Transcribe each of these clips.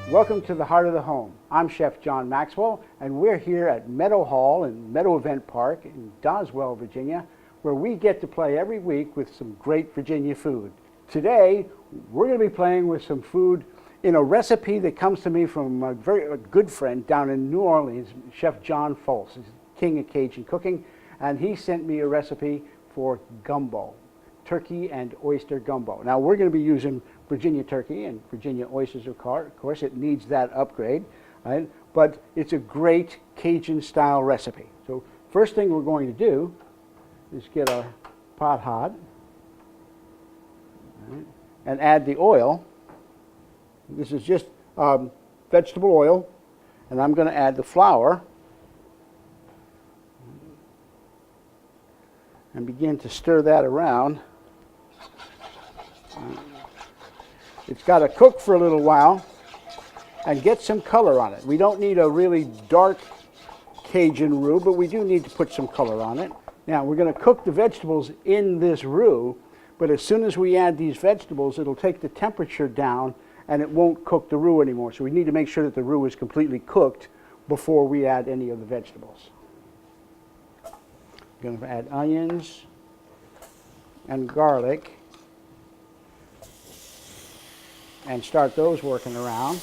Welcome to the Heart of the Home. I'm Chef John Maxwell, and we're here at Meadow Hall and Meadow Event Park in Doswell, Virginia, where we get to play every week with some great Virginia food. Today, we're going to be playing with some food in a recipe that comes to me from a very good friend down in New Orleans, Chef John Folse. He's king of Cajun cooking, and he sent me a recipe for gumbo, turkey and oyster gumbo. Now, we're going to be using Virginia turkey and Virginia oysters, of course. It needs that upgrade, right? But it's a great Cajun-style recipe. So first thing we're going to do is get our pot hot, right, and add the oil. This is just vegetable oil, and I'm going to add the flour and begin to stir that around. It's got to cook for a little while and get some color on it. We don't need a really dark Cajun roux, but we do need to put some color on it. Now, we're going to cook the vegetables in this roux, but as soon as we add these vegetables, it'll take the temperature down and it won't cook the roux anymore. So we need to make sure that the roux is completely cooked before we add any of the vegetables. I'm going to add onions and garlic and start those working around.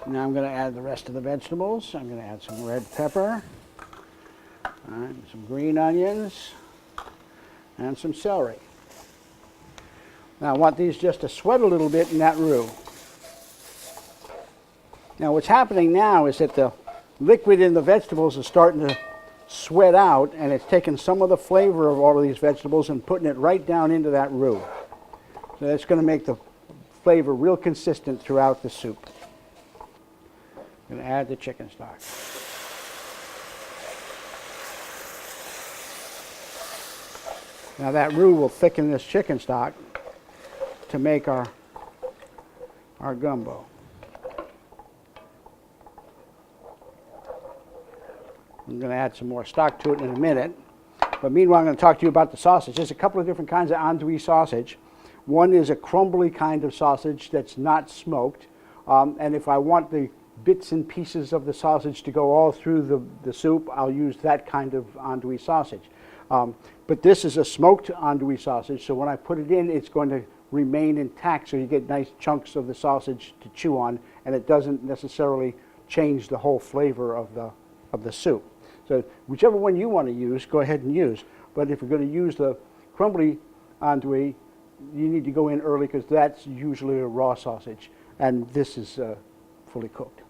Now I'm going to add the rest of the vegetables. I'm going to add some red pepper, some green onions, and some celery. Now I want these just to sweat a little bit in that roux. Now what's happening now is that the liquid in the vegetables is starting to sweat out, and it's taking some of the flavor of all of these vegetables and putting it right down into that roux. So that's going to make the flavor real consistent throughout the soup. I'm going to add the chicken stock. Now that roux will thicken this chicken stock to make our gumbo. I'm going to add some more stock to it in a minute. But meanwhile, I'm going to talk to you about the sausage. There's a couple of different kinds of andouille sausage. One is a crumbly kind of sausage that's not smoked. And if I want the bits and pieces of the sausage to go all through the soup, I'll use that kind of andouille sausage. But this is a smoked andouille sausage, so when I put it in, it's going to remain intact, so you get nice chunks of the sausage to chew on, and it doesn't necessarily change the whole flavor of the soup. So whichever one you want to use, go ahead and use. But if you're going to use the crumbly andouille, you need to go in early because that's usually a raw sausage, and this is fully cooked.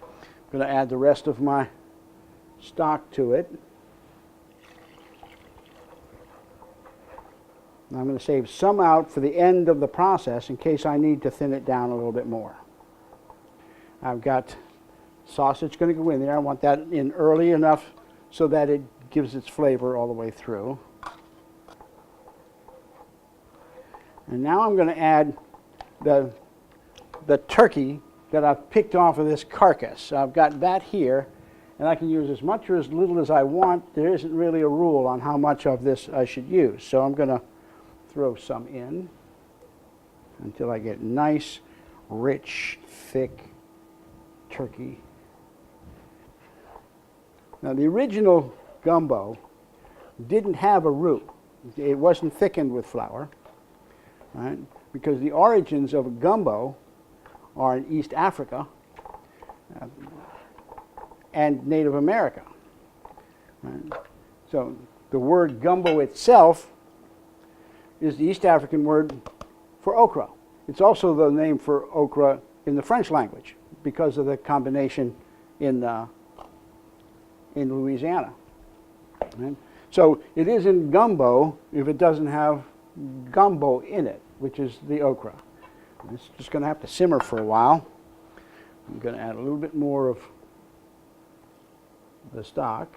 I'm going to add the rest of my stock to it. Now I'm going to save some out for the end of the process in case I need to thin it down a little bit more. I've got sausage going to go in there. I want that in early enough so that it gives its flavor all the way through. And now I'm going to add the turkey that I've picked off of this carcass. So I've got that here, and I can use as much or as little as I want. There isn't really a rule on how much of this I should use. So I'm going to throw some in until I get nice, rich, thick turkey. Now the original gumbo didn't have a roux. It wasn't thickened with flour, right? Because the origins of a gumbo are in East Africa and Native America. Right? So the word gumbo itself is the East African word for okra. It's also the name for okra in the French language because of the combination in Louisiana. Right? So it isn't gumbo if it doesn't have gumbo in it, which is the okra. It's just going to have to simmer for a while. I'm going to add a little bit more of the stock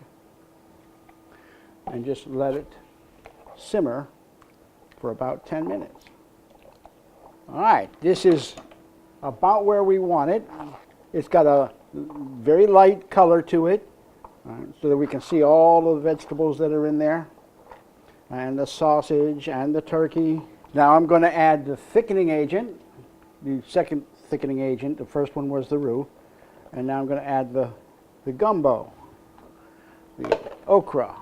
and just let it simmer for about 10 minutes. All right, this is about where we want it. It's got a very light color to it, so that we can see all of the vegetables that are in there. and the sausage and the turkey. Now I'm going to add the thickening agent, the second thickening agent. The first one was the roux. And now I'm going to add the gumbo, the okra.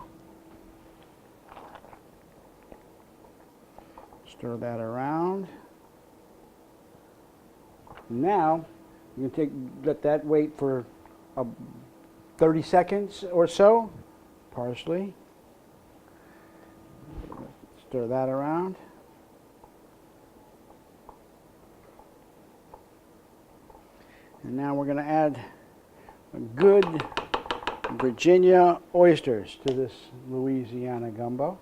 Stir that around. Now you can let that wait for 30 seconds or so. Parsley. Stir that around. And now we're going to add a good Virginia oysters to this Louisiana gumbo.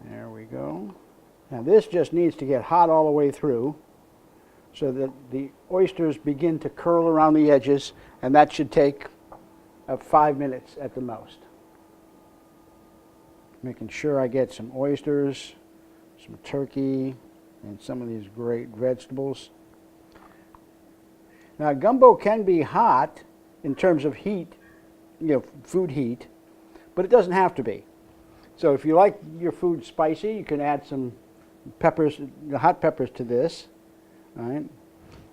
There we go. Now this just needs to get hot all the way through so that the oysters begin to curl around the edges, and that should take 5 minutes at the most. Making sure I get some oysters, some turkey, and some of these great vegetables. Now gumbo can be hot in terms of heat, food heat, but it doesn't have to be. So if you like your food spicy, you can add some peppers, hot peppers to this. All right?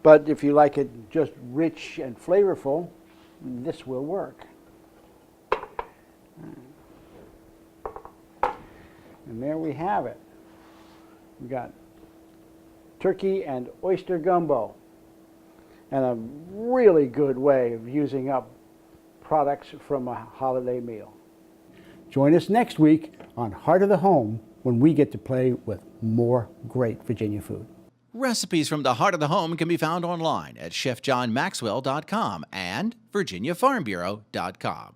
But if you like it just rich and flavorful, this will work. And there we have it. We got turkey and oyster gumbo, and a really good way of using up products from a holiday meal. Join us next week on Heart of the Home when we get to play with more great Virginia food. Recipes from the Heart of the Home can be found online at chefjohnmaxwell.com and virginiafarmbureau.com.